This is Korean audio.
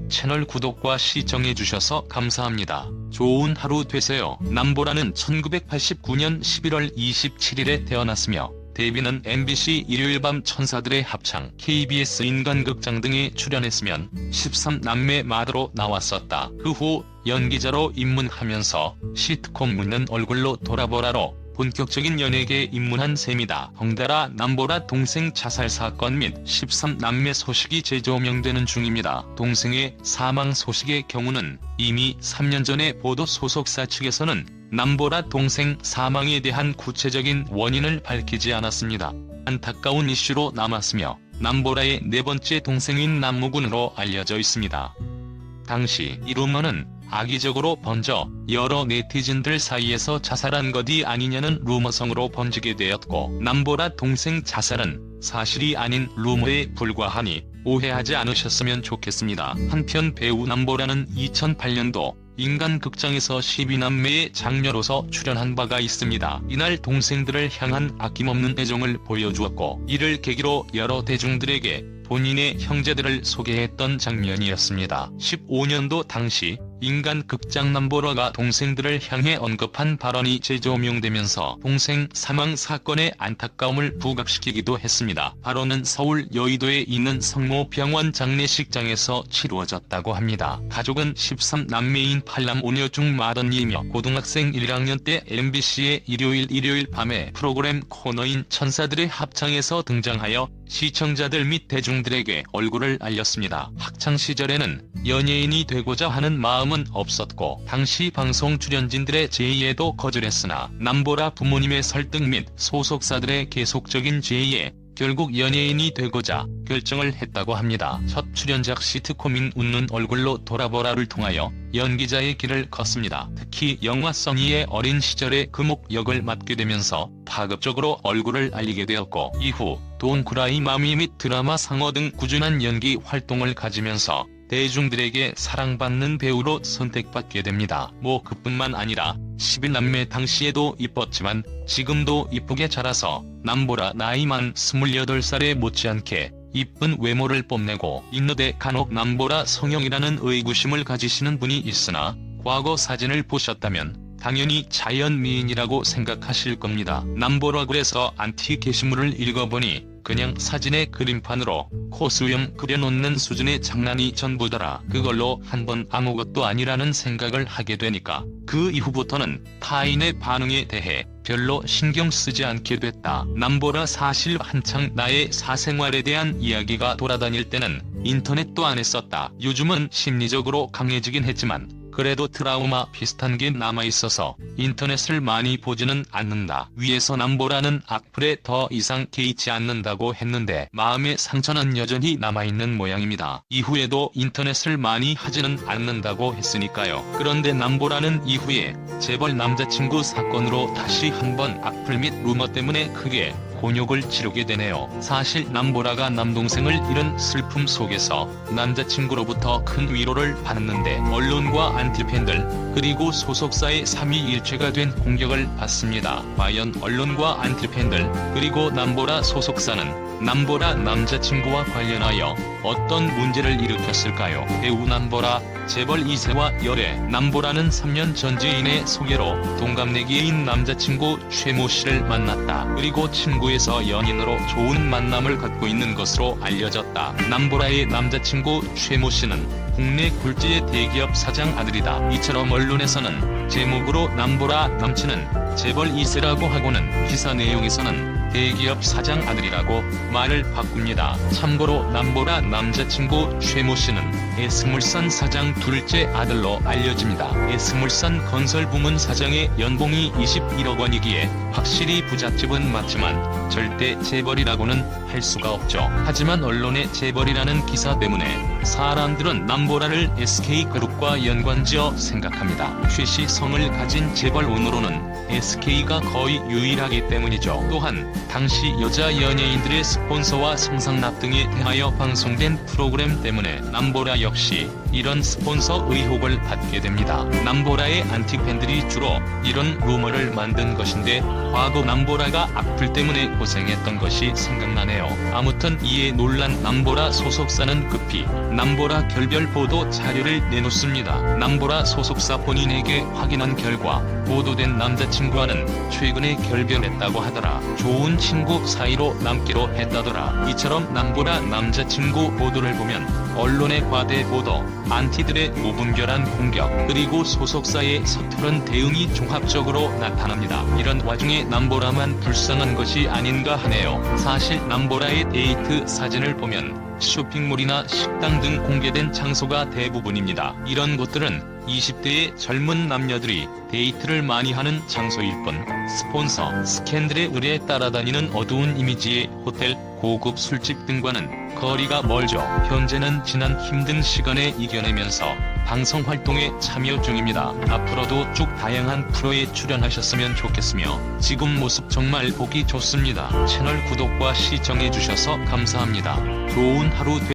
채널 구독과 시청해주셔서 감사합니다. 좋은 하루 되세요. 남보라는 1989년 11월 27일에 태어났으며 데뷔는 MBC 일요일 밤 천사들의 합창, KBS 인간극장 등에 출연했으면 13남매 마더로 나왔었다. 그 후 연기자로 입문하면서 시트콤 묻는 얼굴로 돌아보라로 본격적인 연예계에 입문한 셈이다. 덩달아 남보라 동생 자살 사건 및 13남매 소식이 재조명되는 중입니다. 동생의 사망 소식의 경우는 이미 3년 전에 보도 소속사 측에서는 남보라 동생 사망에 대한 구체적인 원인을 밝히지 않았습니다. 안타까운 이슈로 남았으며 남보라의 네 번째 동생인 남무군으로 알려져 있습니다. 당시 이 루머는 악의적으로 번져 여러 네티즌들 사이에서 자살한 것이 아니냐는 루머성으로 번지게 되었고, 남보라 동생 자살은 사실이 아닌 루머에 불과하니 오해하지 않으셨으면 좋겠습니다. 한편 배우 남보라는 2008년도 인간극장에서 12남매의 장녀로서 출연한 바가 있습니다. 이날 동생들을 향한 아낌없는 애정을 보여주었고, 이를 계기로 여러 대중들에게 본인의 형제들을 소개했던 장면이었습니다. 15년도 당시 인간극장 남보라가 동생들을 향해 언급한 발언이 재조명되면서 동생 사망 사건의 안타까움을 부각시키기도 했습니다. 발언은 서울 여의도에 있는 성모병원 장례식장에서 치루어졌다고 합니다. 가족은 13남매인 8남 5녀 중 맏언니이며 고등학생 1학년 때 MBC의 일요일 밤에 프로그램 코너인 천사들의 합창에서 등장하여 시청자들 및 대중들에게 얼굴을 알렸습니다. 학창시절에는 연예인이 되고자 하는 마음은 없었고 당시 방송 출연진들의 제의에도 거절했으나 남보라 부모님의 설득 및 소속사들의 계속적인 제의에 결국 연예인이 되고자 결정을 했다고 합니다. 첫 출연작 시트콤인 웃는 얼굴로 돌아보라를 통하여 연기자의 길을 걷습니다. 특히 영화 써니의 어린 시절의 금옥 역을 맡게 되면서 파급적으로 얼굴을 알리게 되었고, 이후 Don't Cry Mommy 및 드라마 상어 등 꾸준한 연기 활동을 가지면서 대중들에게 사랑받는 배우로 선택받게 됩니다. 그뿐만 아니라 11남매 당시에도 이뻤지만 지금도 이쁘게 자라서 남보라 나이만 28살에 못지않게 이쁜 외모를 뽐내고 있는데, 간혹 남보라 성형이라는 의구심을 가지시는 분이 있으나 과거 사진을 보셨다면 당연히 자연미인이라고 생각하실 겁니다. 남보라 글에서 안티 게시물을 읽어보니 그냥 사진의 그림판으로 코수염 그려놓는 수준의 장난이 전부더라. 그걸로 한번 아무것도 아니라는 생각을 하게 되니까 그 이후부터는 타인의 반응에 대해 별로 신경 쓰지 않게 됐다. 남보라 사실 한창 나의 사생활에 대한 이야기가 돌아다닐 때는 인터넷도 안 했었다. 요즘은 심리적으로 강해지긴 했지만 그래도 트라우마 비슷한 게 남아있어서 인터넷을 많이 보지는 않는다. 위에서 남보라는 악플에 더 이상 개의치 않는다고 했는데 마음의 상처는 여전히 남아있는 모양입니다. 이후에도 인터넷을 많이 하지는 않는다고 했으니까요. 그런데 남보라는 이후에 재벌 남자친구 사건으로 다시 한번 악플 및 루머 때문에 크게 곤욕을 치르게 되네요. 사실 남보라가 남동생을 잃은 슬픔 속에서 남자친구로부터 큰 위로를 받았는데 언론과 안티팬들 그리고 소속사의 삼위일체가 된 공격을 받습니다. 과연 언론과 안티팬들 그리고 남보라 소속사는 남보라 남자친구와 관련하여 어떤 문제를 일으켰을까요? 배우 남보라, 재벌 2세와 열애. 남보라는 3년 전 지인의 소개로 동갑내기인 남자친구 최모 씨를 만났다. 그리고 친구에서 연인으로 좋은 만남을 갖고 있는 것으로 알려졌다. 남보라의 남자친구 최모 씨는 국내 굴지의 대기업 사장 아들이다. 이처럼 언론에서는 제목으로 남보라 남친은 재벌 2세라고 하고는 기사 내용에서는 대기업 사장 아들이라고 말을 바꿉니다. 참고로 남보라 남자친구 최모 씨는 S물산 사장 둘째 아들로 알려집니다. S물산 건설부문 사장의 연봉이 21억 원이기에 확실히 부잣집은 맞지만 절대 재벌이라고는 할 수가 없죠. 하지만 언론의 재벌이라는 기사 때문에 사람들은 남보라를 SK그룹과 연관지어 생각합니다. 최 씨 성을 가진 재벌 운으로는 SK가 거의 유일하기 때문이죠. 또한 당시 여자 연예인들의 스폰서와 성상납 등에 대하여 방송된 프로그램 때문에 남보라 역시 이런 스폰서 의혹을 받게 됩니다. 남보라의 안티팬들이 주로 이런 루머를 만든 것인데 과거 남보라가 악플 때문에 고생했던 것이 생각나네요. 아무튼 이에 놀란 남보라 소속사는 급히 남보라 결별 보도 자료를 내놓습니다. 남보라 소속사 본인에게 확인한 결과 보도된 남자친구와는 최근에 결별했다고 하더라. 좋은 친구 사이로 남기로 했다더라. 이처럼 남보라 남자친구 보도를 보면 언론의 과대 보도, 안티들의 무분별한 공격, 그리고 소속사의 서투른 대응이 종합적으로 나타납니다. 이런 와중에 남보라만 불쌍한 것이 아닌가 하네요. 사실 남보라의 데이트 사진을 보면 쇼핑몰이나 식당 등 공개된 장소가 대부분입니다. 이런 곳들은 20대의 젊은 남녀들이 데이트를 많이 하는 장소일 뿐 스폰서, 스캔들의 의뢰에 따라다니는 어두운 이미지의 호텔, 고급 술집 등과는 거리가 멀죠. 현재는 지난 힘든 시간에 이겨내면서 방송 활동에 참여 중입니다. 앞으로도 쭉 다양한 프로에 출연하셨으면 좋겠으며 지금 모습 정말 보기 좋습니다. 채널 구독과 시청해주셔서 감사합니다. 좋은 하루